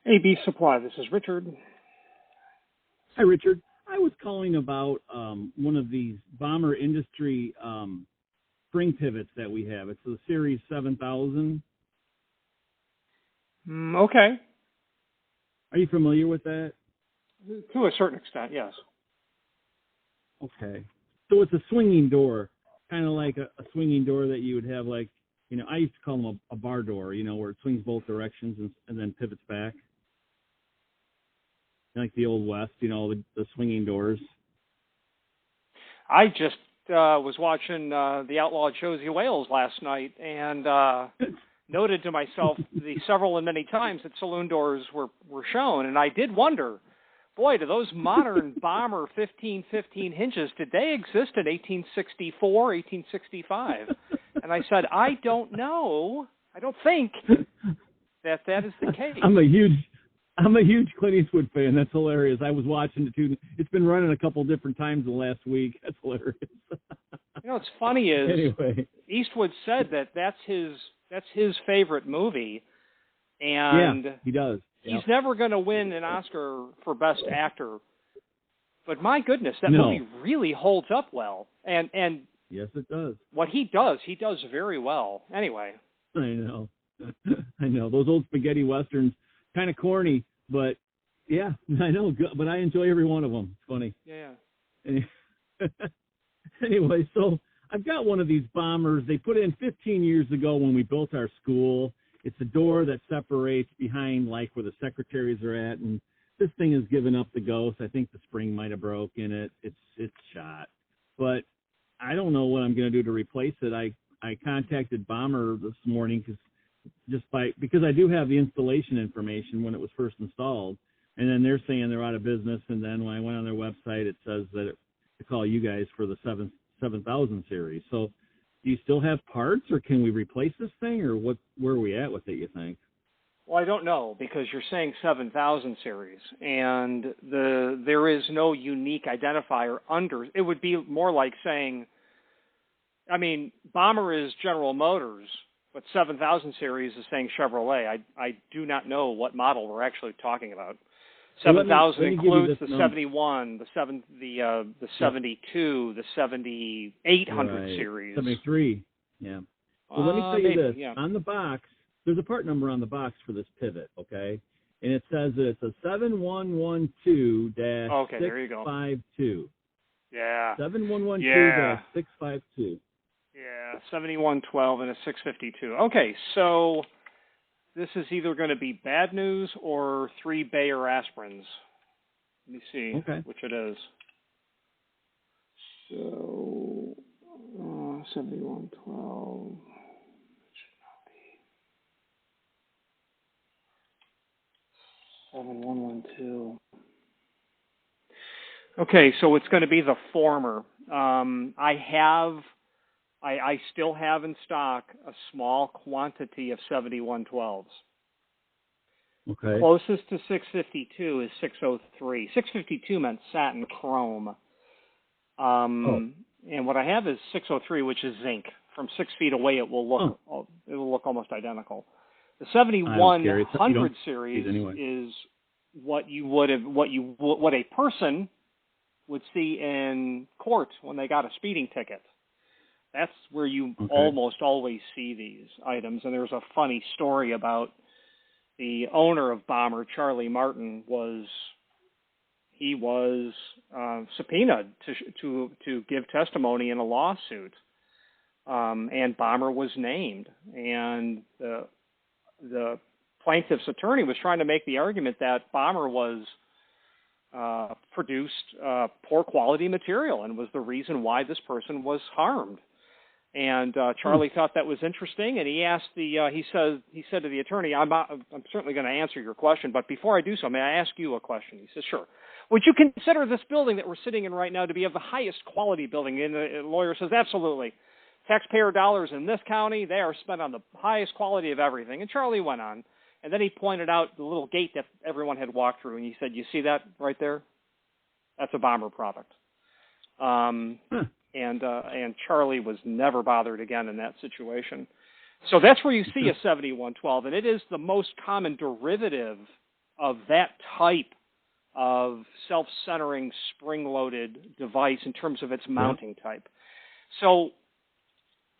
AB Supply, this is Richard. Hi, Richard. I was calling about one of these Bommer Industry spring pivots that we have. It's the Series 7000. Okay. Are you familiar with that? To a certain extent, yes. Okay. So it's a swinging door, kind of like a swinging door that you would have, like, I used to call them a bar door, where it swings both directions and then pivots back. Like the Old West, the swinging doors. I just was watching the Outlawed Josie Wales last night and noted to myself the several and many times that saloon doors were shown, and I did wonder, boy, do those modern Bommer 1515 hinges, did they exist in 1864, 1865? And I said, I don't know. I don't think that is the case. I'm a huge Clint Eastwood fan. That's hilarious. I was watching it too. It's been running a couple different times in the last week. That's hilarious. What's funny is anyway. Eastwood said that's his favorite movie, and yeah, he does. He's never going to win an Oscar for Best Actor. But my goodness, that movie really holds up well. And yes, it does. What he does very well. Anyway. I know. I know. Those old spaghetti westerns, kind of corny, but yeah, I know. But I enjoy every one of them. It's funny. Yeah. Anyway, so I've got one of these Bombers. They put it in 15 years ago when we built our school. It's a door that separates behind, like, where the secretaries are at, and this thing has given up the ghost. I think the spring might have broke in it. It's shot. But I don't know what I'm going to do to replace it. I contacted Bomber this morning because I do have the installation information when it was first installed, and then they're saying they're out of business, and then when I went on their website, it says that to call you guys for the 7000 series. So do you still have parts, or can we replace this thing, or where are we at with it, you think? Well, I don't know, because you're saying 7000 series, and there is no unique identifier under. It would be more like saying, Bomber is General Motors, but 7000 series is saying Chevrolet. I do not know what model we're actually talking about. 7000 includes the 71, the 72, the 7800 series. 73, yeah. Well, let me tell you this. Yeah. On the box, there's a part number on the box for this pivot, okay? And it says that it's a 7112-652. Okay, there you go. Yeah. 7112-652. Yeah, 7112 and a 652. Okay, so this is either going to be bad news or 3 Bayer aspirins. Let me see which it is. So, 7112. It should not be. 7112. Okay, so it's going to be the former. I still have in stock a small quantity of 7112s. Okay. Closest to 652 is 603. 652 meant satin chrome. And what I have is 603, which is zinc. From 6 feet away, it will look almost identical. The 7100 series is what a person would see in court when they got a speeding ticket. That's where you almost always see these items. And there's a funny story about the owner of Bommer, Charlie Martin, was subpoenaed to give testimony in a lawsuit, and Bommer was named. And the plaintiff's attorney was trying to make the argument that Bommer was produced poor quality material and was the reason why this person was harmed. And Charlie thought that was interesting, and he asked he said to the attorney, I'm certainly going to answer your question, but before I do so, may I ask you a question? He says, sure. Would you consider this building that we're sitting in right now to be of the highest quality building? And the lawyer says, absolutely. Taxpayer dollars in this county, they are spent on the highest quality of everything. And Charlie went on, and then he pointed out the little gate that everyone had walked through, and he said, you see that right there? That's a Bommer product. And Charlie was never bothered again in that situation. So that's where you see a 7112, and it is the most common derivative of that type of self-centering spring-loaded device in terms of its mounting type. So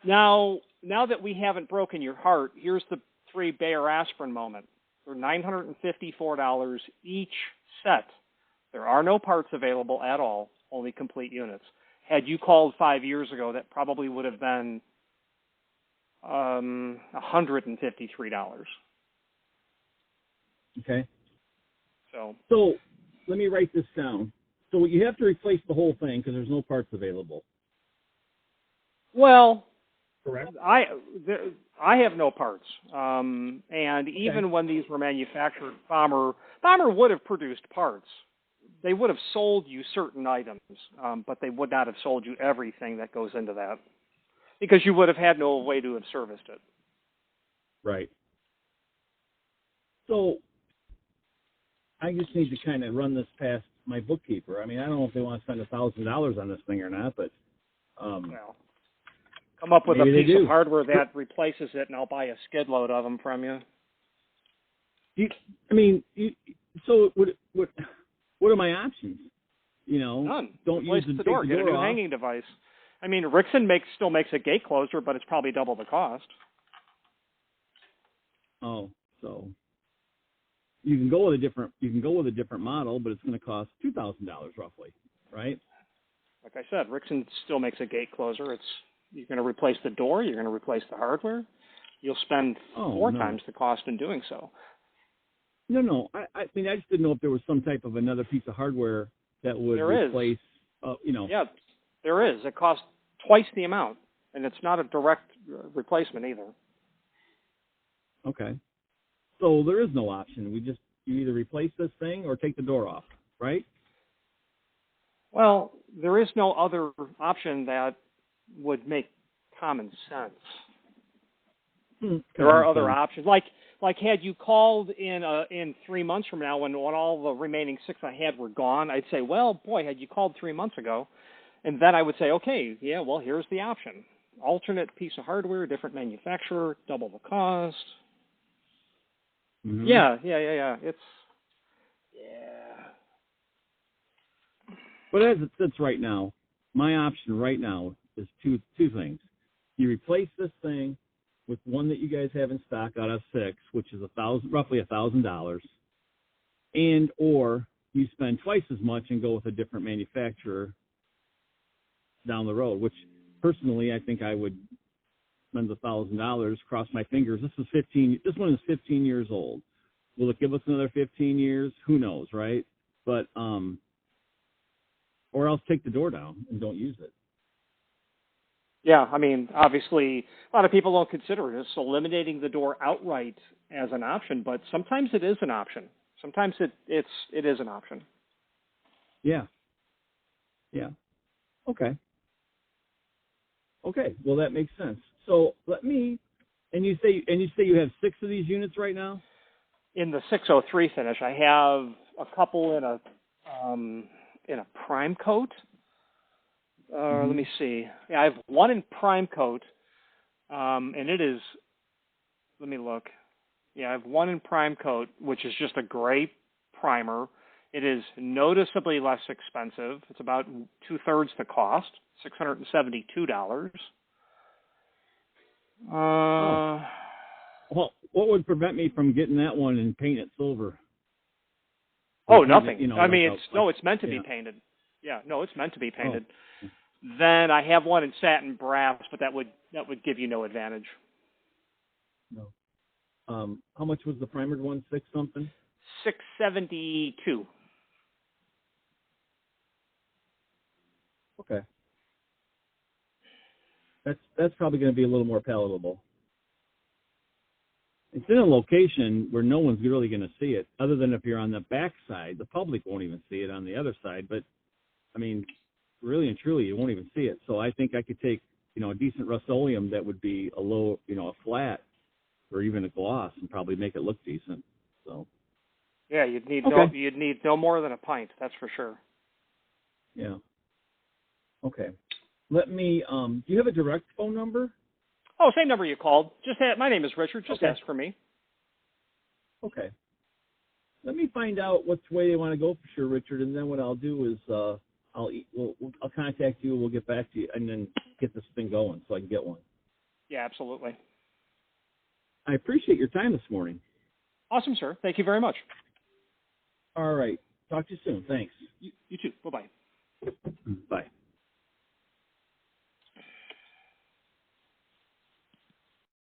now that we haven't broken your heart, here's the 3 Bayer aspirin moment. They're $954 each set. There are no parts available at all, only complete units. Had you called 5 years ago, that probably would have been $153. Okay. So let me write this down. So you have to replace the whole thing because there's no parts available. Well, correct. I have no parts, and even when these were manufactured, Bommer would have produced parts. They would have sold you certain items, but they would not have sold you everything that goes into that, because you would have had no way to have serviced it. Right. So I just need to kind of run this past my bookkeeper. I mean, I don't know if they want to spend $1,000 on this thing or not, but well, come up with a piece of hardware that replaces it, and I'll buy a skid load of them from you. So what are my options? You know, none. Don't Replace use the door. Get a new hanging device. I mean, Rixson still makes a gate closer, but it's probably double the cost. Oh, so you can go with a different model, but it's going to cost $2,000 roughly, right? Like I said, Rixson still makes a gate closer. You're going to replace the door. You're going to replace the hardware. You'll spend 4 times the cost in doing so. No. I mean, I just didn't know if there was some type of another piece of hardware that would replace. Yeah, there is. It costs twice the amount, and it's not a direct replacement either. Okay. So there is no option. You either replace this thing or take the door off, right? Well, there is no other option that would make common sense. There are other options, like had you called in 3 months from now when all the remaining 6 I had were gone, I'd say, well, boy, had you called 3 months ago, and then I would say, okay, yeah, well, here's the option: alternate piece of hardware, different manufacturer, double the cost. Mm-hmm. Yeah. But as it sits right now, my option right now is two things. You replace this thing with one that you guys have in stock out of 6, which is roughly $1,000, and or you spend twice as much and go with a different manufacturer down the road. Which personally, I think I would spend $1,000. Cross my fingers. This one is 15 years old. Will it give us another 15 years? Who knows, right? But or else take the door down and don't use it. Yeah, I mean, obviously, a lot of people don't consider it as eliminating the door outright as an option, but sometimes it is an option. Sometimes it is an option. Yeah. Okay. Well, that makes sense. So and you say you have 6 of these units right now? In the 603 finish, I have a couple in a prime coat. Let me see. Yeah, I have one in prime coat, and it is. Let me look. Yeah, I have one in prime coat, which is just a gray primer. It is noticeably less expensive. It's about 2/3 the cost, $672. Well, what would prevent me from getting that one and paint it silver? Oh, nothing. It's meant to be painted. Yeah, no, it's meant to be painted. Oh. Then I have one in satin brass, but that would give you no advantage. No. How much was the primered one? 6 something? $672. Okay. That's probably going to be a little more palatable. It's in a location where no one's really going to see it, other than if you're on the back side. The public won't even see it on the other side. But, I mean, really and truly, you won't even see it. So I think I could take, a decent Rust-Oleum that would be a low, a flat, or even a gloss, and probably make it look decent. So. Yeah, you'd need no more than a pint. That's for sure. Yeah. Okay. Let me. Do you have a direct phone number? Oh, same number you called. My name is Richard. Just ask for me. Okay. Let me find out which way they want to go for sure, Richard, and then what I'll do is I'll contact you. We'll get back to you, and then get this thing going so I can get one. Yeah, absolutely. I appreciate your time this morning. Awesome, sir. Thank you very much. All right. Talk to you soon. Thanks. You too. Bye-bye.